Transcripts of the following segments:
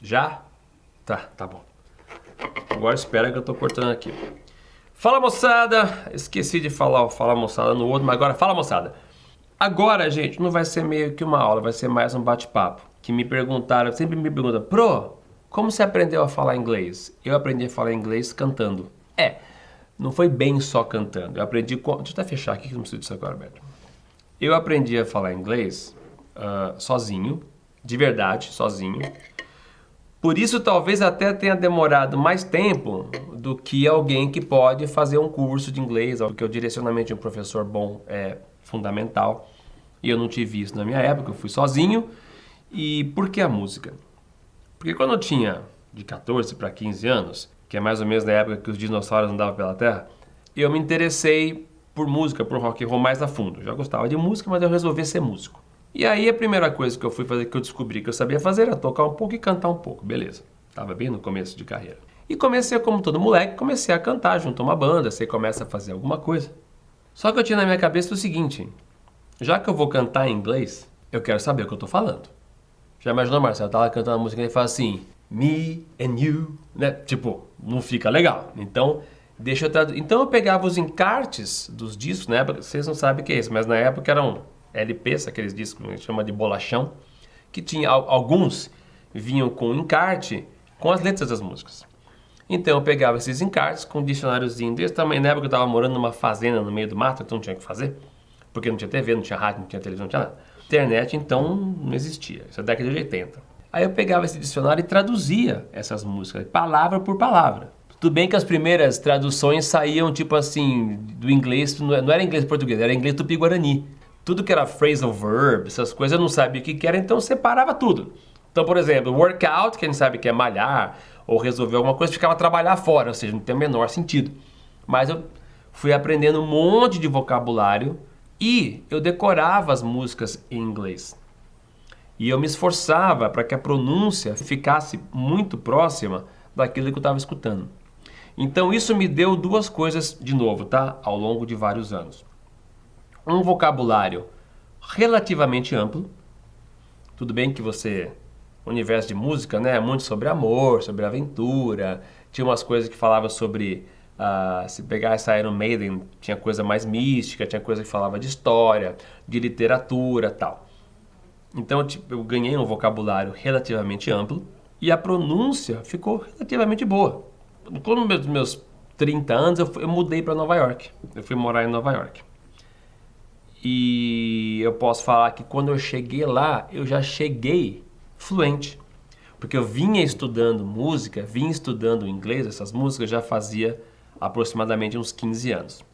Já? Tá bom. Agora espera que eu tô cortando aqui. Fala, moçada! Esqueci de falar o fala, moçada no outro, mas agora fala, moçada. Agora, gente, não vai ser meio que uma aula, vai ser mais um bate-papo. Que me perguntaram, sempre me perguntam, Pro, como você aprendeu a falar inglês? Eu aprendi a falar inglês cantando. Não foi bem só cantando. Eu aprendi... Deixa eu até fechar aqui que não preciso disso agora, Alberto. Eu aprendi a falar inglês sozinho, de verdade, sozinho. Por isso, talvez até tenha demorado mais tempo do que alguém que pode fazer um curso de inglês, porque o direcionamento de um professor bom é fundamental. E eu não tive isso na minha época, eu fui sozinho. E por que a música? Porque quando eu tinha de 14 para 15 anos, que é mais ou menos na época que os dinossauros andavam pela Terra, eu me interessei por música, por rock and roll mais a fundo. Eu já gostava de música, mas eu resolvi ser músico. E aí a primeira coisa que eu fui fazer, que eu descobri que eu sabia fazer, era tocar um pouco e cantar um pouco, beleza. Tava bem no começo de carreira. E comecei, como todo moleque, comecei a cantar junto a uma banda, você começa a fazer alguma coisa. Só que eu tinha na minha cabeça o seguinte, já que eu vou cantar em inglês, eu quero saber o que eu tô falando. Já imaginou, Marcelo? Tá lá cantando uma música e ele fala assim, me and you, né? Tipo, não fica legal. Então, deixa eu traduzir. Então eu pegava os encartes dos discos, na época, vocês não sabem o que é isso, mas na época eram LPs, aqueles discos que a gente chama de bolachão, que tinha alguns vinham com encarte com as letras das músicas. Então eu pegava esses encartes com um dicionáriozinho desse tamanho. Na época eu estava morando numa fazenda no meio do mato, então não tinha o que fazer, porque não tinha TV, não tinha rádio, não tinha televisão, não tinha nada. Internet então não existia, isso é década de 80. Aí eu pegava esse dicionário e traduzia essas músicas, palavra por palavra. Tudo bem que as primeiras traduções saíam tipo assim, do inglês, não era inglês português, era inglês tupi-guarani. Tudo que era phrasal verb, essas coisas eu não sabia o que era, então eu separava tudo. Então, por exemplo, workout, que a gente sabe que é malhar, ou resolver alguma coisa, ficava trabalhar fora, ou seja, não tem o menor sentido. Mas eu fui aprendendo um monte de vocabulário e eu decorava as músicas em inglês. E eu me esforçava para que a pronúncia ficasse muito próxima daquilo que eu estava escutando. Então isso me deu duas coisas de novo, tá? Ao longo de vários anos. Um vocabulário relativamente amplo. Tudo bem que você, o universo de música, né, é muito sobre amor, sobre aventura. Tinha umas coisas que falavam sobre, se pegar essa Iron Maiden, tinha coisa mais mística, tinha coisa que falava de história, de literatura, tal. Então eu ganhei um vocabulário relativamente amplo e a pronúncia ficou relativamente boa. Quando meus 30 anos eu mudei para Nova York. Eu fui morar em Nova York. E eu posso falar que quando eu cheguei lá, eu já cheguei fluente. Porque eu vinha estudando música, vinha estudando inglês, essas músicas já fazia aproximadamente uns 15 anos.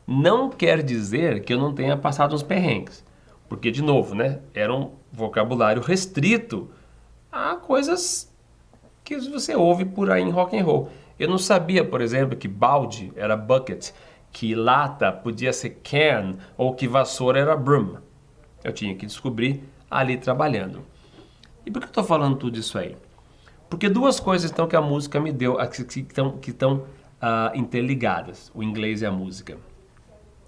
Não quer dizer que eu não tenha passado uns perrengues. Porque, de novo, né, era um vocabulário restrito a coisas que você ouve por aí em rock and roll. Eu não sabia, por exemplo, que balde era bucket, que lata podia ser can ou que vassoura era broom. Eu tinha que descobrir ali trabalhando. E por que eu estou falando tudo isso aí? Porque duas coisas então que a música me deu, que estão interligadas, o inglês e a música.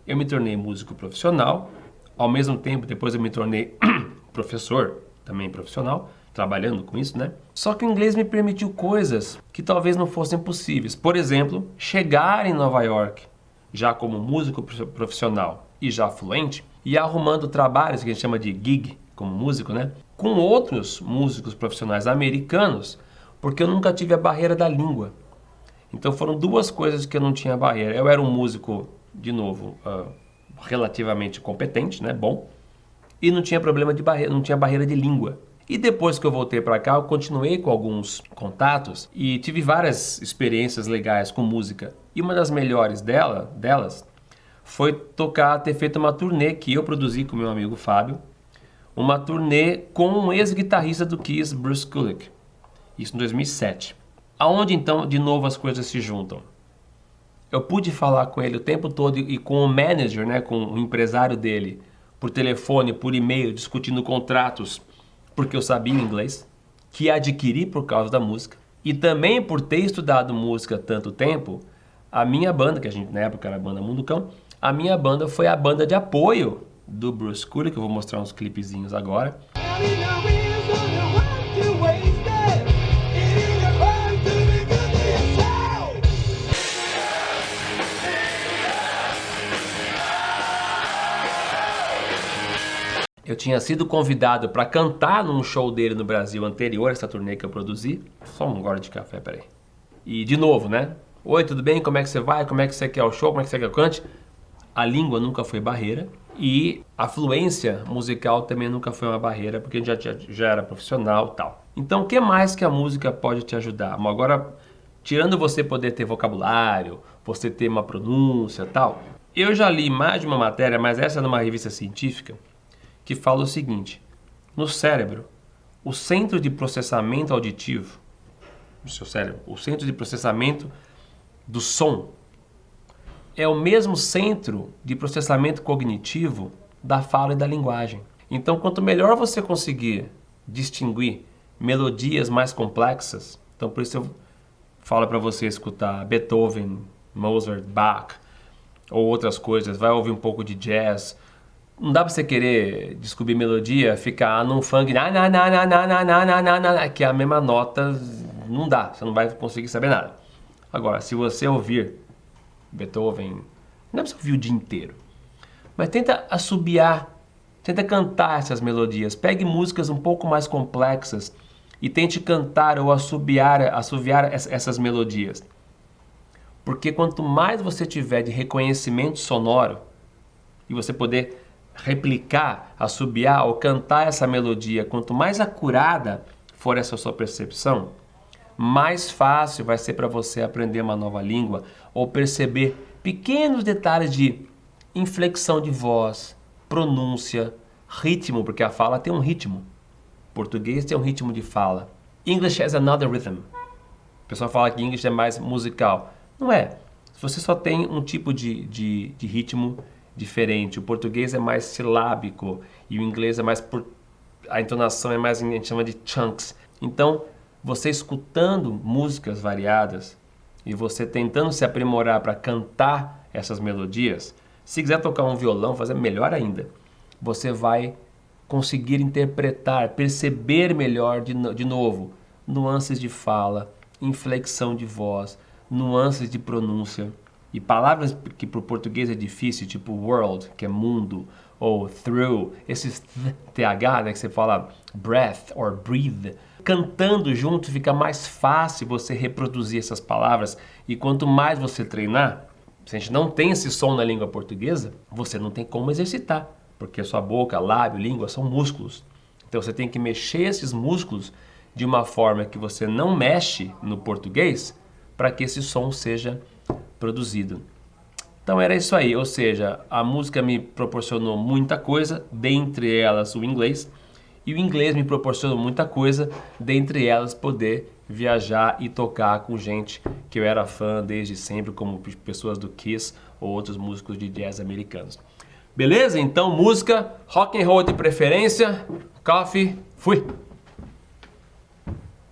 Eu me tornei músico profissional, ao mesmo tempo depois eu me tornei professor, também profissional, trabalhando com isso, né? Só que o inglês me permitiu coisas que talvez não fossem possíveis. Por exemplo, chegar em Nova York, já como músico profissional e já fluente, e arrumando trabalhos que a gente chama de gig, como músico, né? Com outros músicos profissionais americanos, porque eu nunca tive a barreira da língua. Então foram duas coisas que eu não tinha barreira. Eu era um músico, de novo, relativamente competente, né? Bom. E não tinha problema de barreira, não tinha barreira de língua. E depois que eu voltei para cá, eu continuei com alguns contatos e tive várias experiências legais com música. E uma das melhores delas foi ter feito uma turnê que eu produzi com meu amigo Fábio. Uma turnê com um ex-guitarrista do Kiss, Bruce Kulick. Isso em 2007. Aonde então, de novo, as coisas se juntam? Eu pude falar com ele o tempo todo e com o manager, né, com o empresário dele, por telefone, por e-mail, discutindo contratos, porque eu sabia inglês, que adquiri por causa da música. E também por ter estudado música tanto tempo, a minha banda, que a gente na época era a banda Munducão, a minha banda foi a banda de apoio do Bruce Kulick, que eu vou mostrar uns clipezinhos agora. Eu tinha sido convidado para cantar num show dele no Brasil anterior a essa turnê que eu produzi. Só um gole de café, peraí. E de novo, né? Oi, tudo bem? Como é que você vai? Como é que você quer o show? Como é que você quer que eu cante? A língua nunca foi barreira e a fluência musical também nunca foi uma barreira, porque a gente já era profissional e tal. Então, o que mais que a música pode te ajudar? Bom, agora, tirando você poder ter vocabulário, você ter uma pronúncia e tal, eu já li mais de uma matéria, mas essa é numa revista científica, que fala o seguinte: no cérebro, o centro de processamento auditivo, no seu cérebro, o centro de processamento do som, é o mesmo centro de processamento cognitivo da fala e da linguagem. Então, quanto melhor você conseguir distinguir melodias mais complexas, então por isso eu falo para você escutar Beethoven, Mozart, Bach ou outras coisas, vai ouvir um pouco de jazz. Não dá para você querer descobrir melodia, ficar num funk, que é a mesma nota, não dá, você não vai conseguir saber nada. Agora, se você ouvir Beethoven, não é pra você ouvir o dia inteiro, mas tenta assobiar, tenta cantar essas melodias. Pegue músicas um pouco mais complexas e tente cantar ou assobiar essas melodias. Porque quanto mais você tiver de reconhecimento sonoro e você poder replicar, assobiar ou cantar essa melodia, quanto mais acurada for essa sua percepção, mais fácil vai ser para você aprender uma nova língua ou perceber pequenos detalhes de inflexão de voz, pronúncia, ritmo, porque a fala tem um ritmo. Português tem um ritmo de fala. English has another rhythm. O pessoal fala que English é mais musical. Não é. Você só tem um tipo de ritmo diferente. O português é mais silábico e o inglês é mais... A entonação é mais, a gente chama de chunks. Então, você escutando músicas variadas e você tentando se aprimorar para cantar essas melodias, se quiser tocar um violão, fazer melhor ainda, você vai conseguir interpretar, perceber melhor de novo nuances de fala, inflexão de voz, nuances de pronúncia e palavras que para o português é difícil, tipo world, que é mundo, ou through, esses TH, né, que você fala breath or breathe. Cantando junto fica mais fácil você reproduzir essas palavras e quanto mais você treinar, se a gente não tem esse som na língua portuguesa, você não tem como exercitar, porque a sua boca, lábio, língua são músculos. Então você tem que mexer esses músculos de uma forma que você não mexe no português para que esse som seja produzido. Então era isso aí, ou seja, a música me proporcionou muita coisa, dentre elas o inglês, e o inglês me proporcionou muita coisa, dentre elas poder viajar e tocar com gente que eu era fã desde sempre, como pessoas do Kiss ou outros músicos de jazz americanos. Beleza? Então música, rock and roll de preferência, coffee, fui!